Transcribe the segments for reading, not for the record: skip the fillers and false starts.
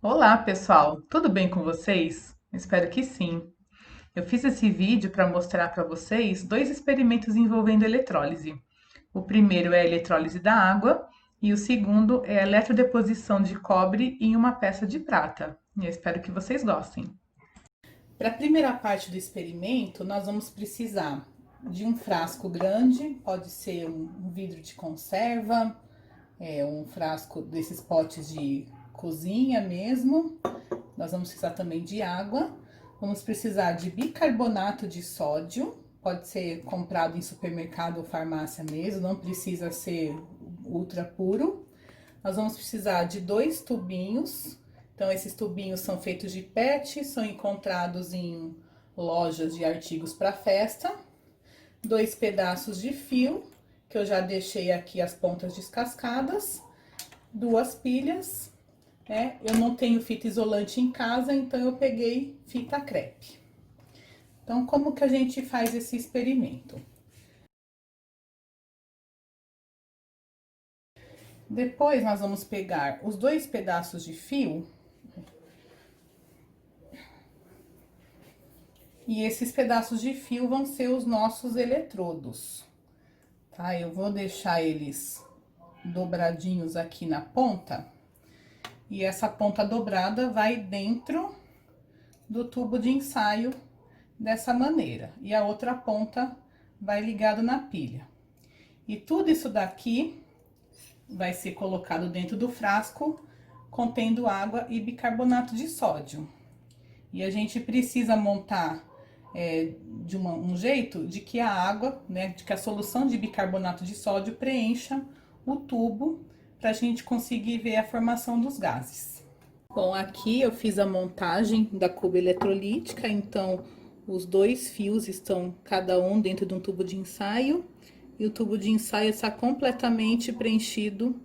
Olá, pessoal! Tudo bem com vocês? Espero que sim. Eu fiz esse vídeo para mostrar para vocês dois experimentos envolvendo eletrólise. O primeiro é a eletrólise da água e o segundo é a eletrodeposição de cobre em uma peça de prata. E eu espero que vocês gostem. Para a primeira parte do experimento, nós vamos precisar de um frasco grande, pode ser um vidro de conserva, um frasco desses potes de cozinha mesmo. Nós vamos precisar também de água, vamos precisar de bicarbonato de sódio, pode ser comprado em supermercado ou farmácia mesmo, não precisa ser ultra puro. Nós vamos precisar de 2 tubinhos, então esses tubinhos são feitos de PET, são encontrados em lojas de artigos para festa. 2 pedaços de fio, que eu já deixei aqui as pontas descascadas. 2 pilhas. Eu não tenho fita isolante em casa, então eu peguei fita crepe. Então, como que a gente faz esse experimento? Depois, nós vamos pegar os 2 pedaços de fio. E esses pedaços de fio vão ser os nossos eletrodos, tá? Eu vou deixar eles dobradinhos aqui na ponta. E essa ponta dobrada vai dentro do tubo de ensaio dessa maneira. E a outra ponta vai ligado na pilha. E tudo isso daqui vai ser colocado dentro do frasco contendo água e bicarbonato de sódio. E a gente precisa montar de um jeito de que a água, né, de que a solução de bicarbonato de sódio preencha o tubo para a gente conseguir ver a formação dos gases. Bom, aqui eu fiz a montagem da cuba eletrolítica, então os 2 fios estão cada um dentro de um tubo de ensaio e o tubo de ensaio está completamente preenchido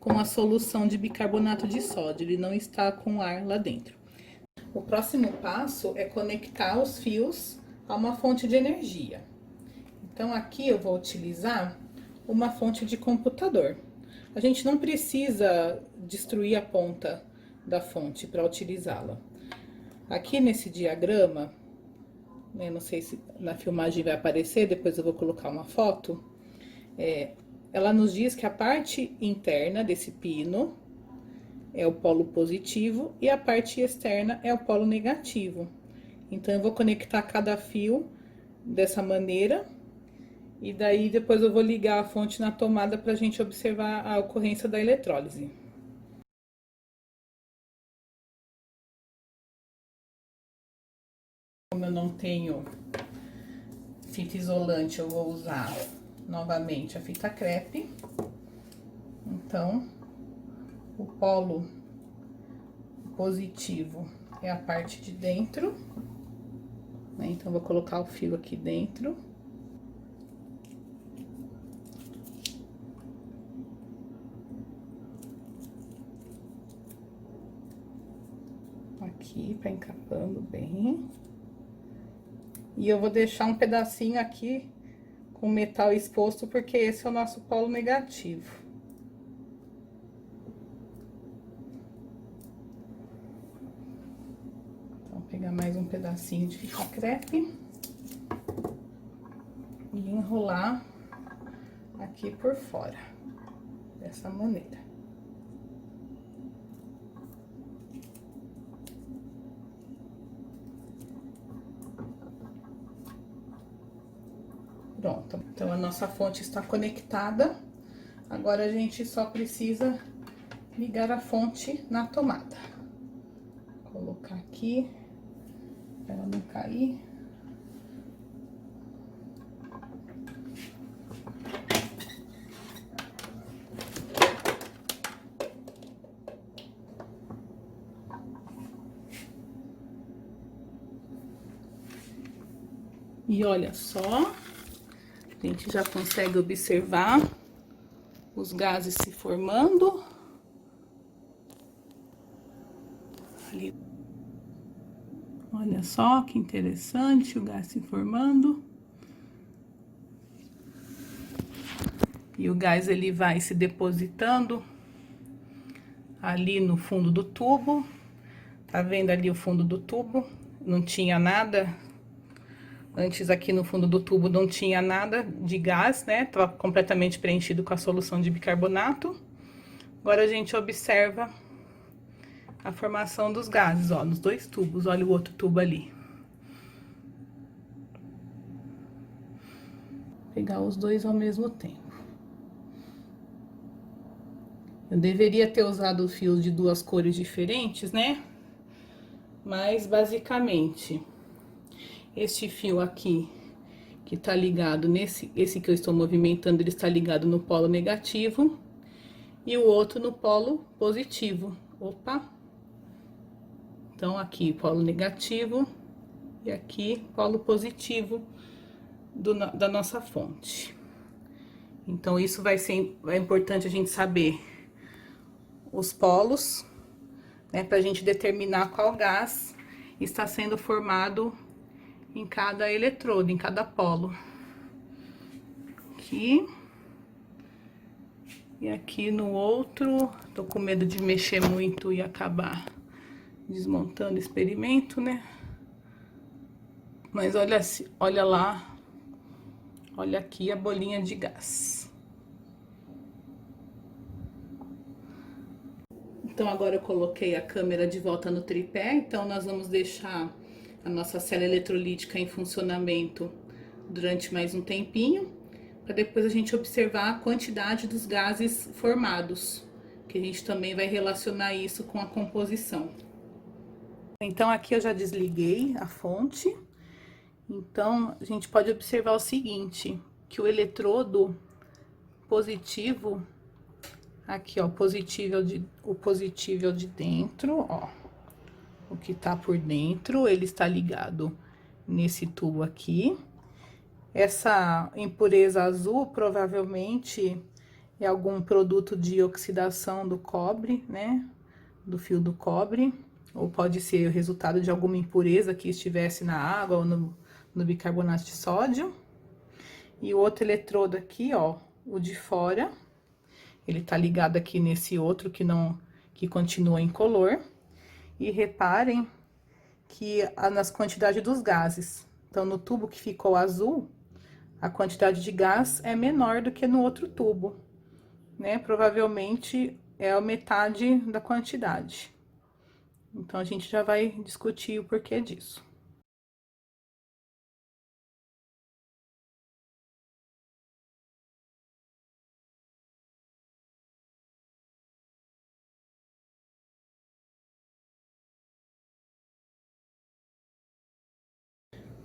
com a solução de bicarbonato de sódio, ele não está com ar lá dentro. O próximo passo é conectar os fios a uma fonte de energia. Então, aqui eu vou utilizar uma fonte de computador. A gente não precisa destruir a ponta da fonte para utilizá-la. Aqui nesse diagrama, não sei se na filmagem vai aparecer, depois eu vou colocar uma foto. Ela nos diz que a parte interna desse pino é o polo positivo e a parte externa é o polo negativo. Então, eu vou conectar cada fio dessa maneira. E daí, depois eu vou ligar a fonte na tomada para a gente observar a ocorrência da eletrólise. Como eu não tenho fita isolante, eu vou usar novamente a fita crepe. Então, o polo positivo é a parte de dentro, né? Então, vou colocar o fio aqui dentro. Aqui, para encapando bem. E eu vou deixar um pedacinho aqui com metal exposto, porque esse é o nosso polo negativo. Então, vou pegar mais um pedacinho de fita crepe e enrolar aqui por fora, dessa maneira. Pronto, então a nossa fonte está conectada. Agora a gente só precisa ligar a fonte na tomada. Vou colocar aqui, para ela não cair. E olha só, a gente já consegue observar os gases se formando. Ali. Olha só que interessante, o gás se formando. E o gás ele vai se depositando ali no fundo do tubo. Tá vendo ali o fundo do tubo? Não tinha nada. Antes aqui no fundo do tubo não tinha nada de gás, né? Tava completamente preenchido com a solução de bicarbonato. Agora a gente observa a formação dos gases, ó, nos dois tubos. Olha o outro tubo ali. Vou pegar os dois ao mesmo tempo. Eu deveria ter usado fios de duas cores diferentes, né? Mas, basicamente, este fio aqui, que tá ligado esse que eu estou movimentando, ele está ligado no polo negativo. E o outro no polo positivo. Opa! Então, aqui, polo negativo. E aqui, polo positivo da nossa fonte. Então, isso é importante a gente saber os polos, né, pra gente determinar qual gás está sendo formado em cada eletrodo, em cada polo. Aqui. E aqui no outro, tô com medo de mexer muito e acabar desmontando o experimento, né? Mas olha lá, olha aqui a bolinha de gás. Então, agora eu coloquei a câmera de volta no tripé, então nós vamos deixar a nossa célula eletrolítica em funcionamento durante mais um tempinho, para depois a gente observar a quantidade dos gases formados, que a gente também vai relacionar isso com a composição. Então, aqui eu já desliguei a fonte. Então, a gente pode observar o seguinte, que o eletrodo positivo, aqui, ó, o positivo de dentro, ó, o que tá por dentro, ele está ligado nesse tubo aqui. Essa impureza azul, provavelmente, é algum produto de oxidação do cobre, né, do fio do cobre, ou pode ser o resultado de alguma impureza que estivesse na água ou no bicarbonato de sódio. E o outro eletrodo aqui, ó, o de fora, ele tá ligado aqui nesse outro que continua incolor. E reparem que nas quantidades dos gases. Então, no tubo que ficou azul, a quantidade de gás é menor do que no outro tubo, né? Provavelmente é a metade da quantidade. Então, a gente já vai discutir o porquê disso.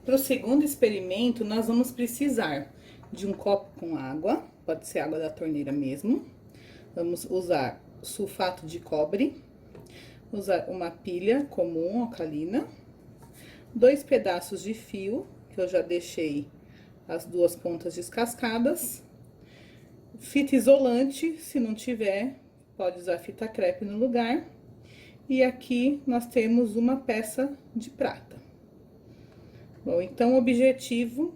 Para o segundo experimento, nós vamos precisar de um copo com água, pode ser água da torneira mesmo. Vamos usar sulfato de cobre, usar uma pilha comum, alcalina, 2 pedaços de fio, que eu já deixei as duas pontas descascadas, fita isolante, se não tiver, pode usar fita crepe no lugar, e aqui nós temos uma peça de prata. Bom, então o objetivo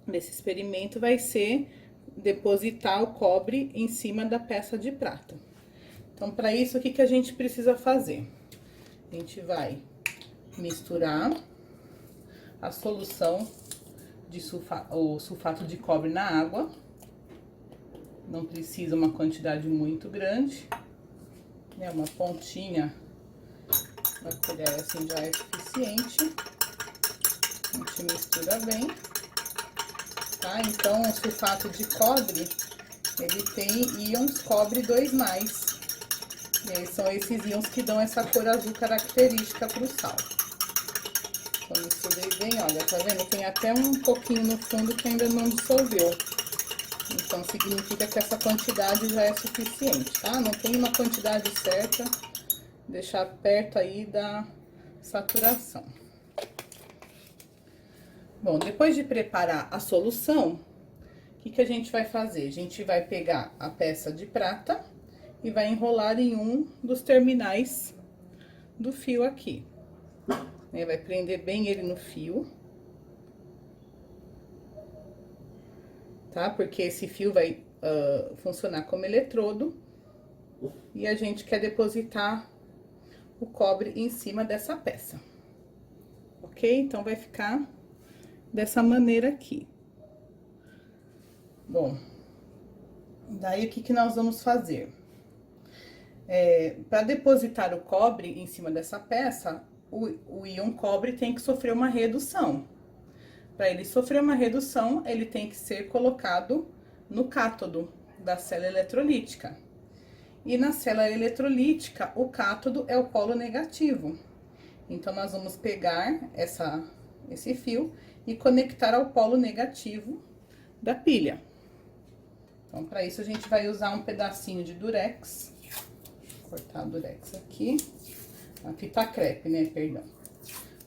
desse experimento vai ser depositar o cobre em cima da peça de prata. Então, para isso, o que que a gente precisa fazer? A gente vai misturar a solução de sulfato de cobre na água. Não precisa uma quantidade muito grande, né? Uma pontinha da colher assim já é suficiente. A gente mistura bem, tá? Então, o sulfato de cobre, ele tem íons cobre 2+. E aí, são esses íons que dão essa cor azul característica pro sal. Então, misturei bem, olha, tá vendo? Tem até um pouquinho no fundo que ainda não dissolveu. Então, significa que essa quantidade já é suficiente, tá? Não tem uma quantidade certa, deixar perto aí da saturação. Bom, depois de preparar a solução, o que que a gente vai fazer? A gente vai pegar a peça de prata e vai enrolar em um dos terminais do fio aqui. Vai prender bem ele no fio. Tá? Porque esse fio vai funcionar como eletrodo. E a gente quer depositar o cobre em cima dessa peça. Ok? Então, vai ficar dessa maneira aqui. Bom, daí o que nós vamos fazer? Para depositar o cobre em cima dessa peça, o íon cobre tem que sofrer uma redução. Para ele sofrer uma redução, ele tem que ser colocado no cátodo da célula eletrolítica. E na célula eletrolítica, o cátodo é o polo negativo. Então, nós vamos pegar esse fio e conectar ao polo negativo da pilha. Então, para isso, a gente vai usar um pedacinho de durex. Vou cortar o durex aqui. A fita crepe, né? Perdão.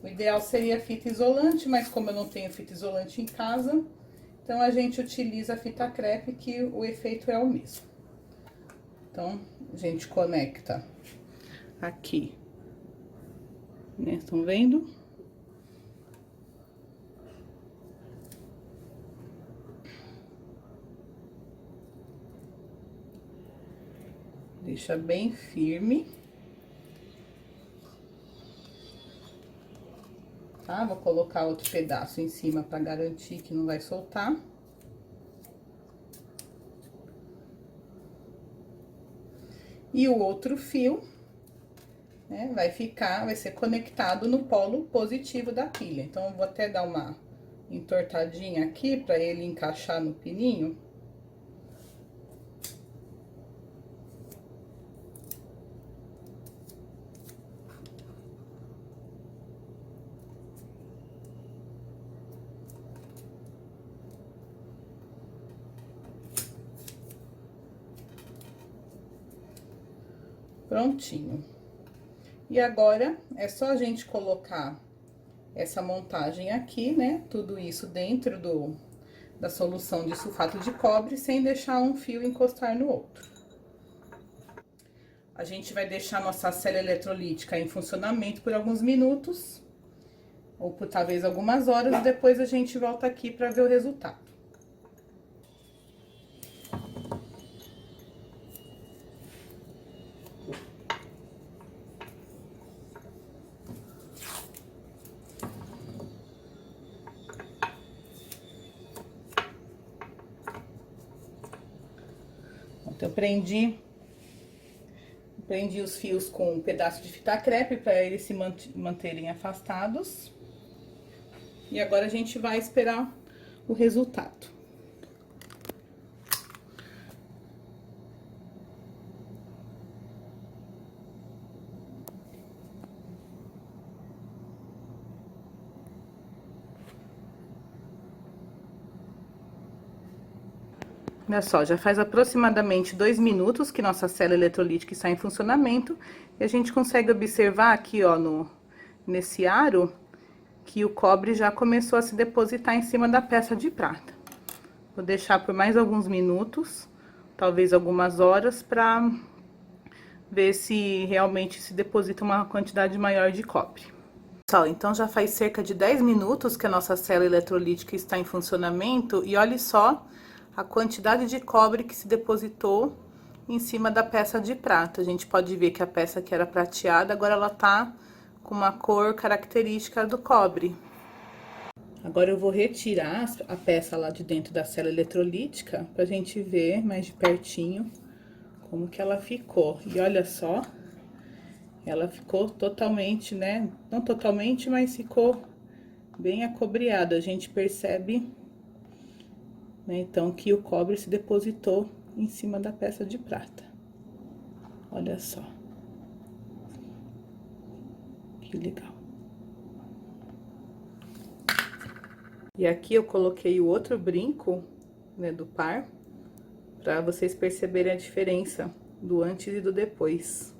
O ideal seria fita isolante, mas como eu não tenho fita isolante em casa, então a gente utiliza a fita crepe, que o efeito é o mesmo. Então, a gente conecta aqui, né? Estão vendo? Deixa bem firme. Tá? Vou colocar outro pedaço em cima para garantir que não vai soltar. E o outro fio, né, vai ser conectado no polo positivo da pilha. Então, eu vou até dar uma entortadinha aqui para ele encaixar no pininho. Prontinho. E agora, é só a gente colocar essa montagem aqui, né? Tudo isso dentro da solução de sulfato de cobre, sem deixar um fio encostar no outro. A gente vai deixar nossa célula eletrolítica em funcionamento por alguns minutos, ou por talvez algumas horas, e depois a gente volta aqui para ver o resultado. Então, eu prendi os fios com um pedaço de fita crepe para eles se manterem afastados. E agora a gente vai esperar o resultado. Olha só, já faz aproximadamente 2 minutos que nossa célula eletrolítica está em funcionamento. E a gente consegue observar aqui, ó, nesse aro, que o cobre já começou a se depositar em cima da peça de prata. Vou deixar por mais alguns minutos, talvez algumas horas, para ver se realmente se deposita uma quantidade maior de cobre. Pessoal, então já faz cerca de 10 minutos que a nossa célula eletrolítica está em funcionamento e olha só a quantidade de cobre que se depositou em cima da peça de prata. A gente pode ver que a peça que era prateada, agora ela tá com uma cor característica do cobre. Agora eu vou retirar a peça lá de dentro da célula eletrolítica pra gente ver mais de pertinho como que ela ficou. E olha só, ela ficou totalmente, né? Não totalmente, mas ficou bem acobreada. A gente percebe, né, então, que o cobre se depositou em cima da peça de prata. Olha só. Que legal. E aqui eu coloquei o outro brinco, né, do par, para vocês perceberem a diferença do antes e do depois.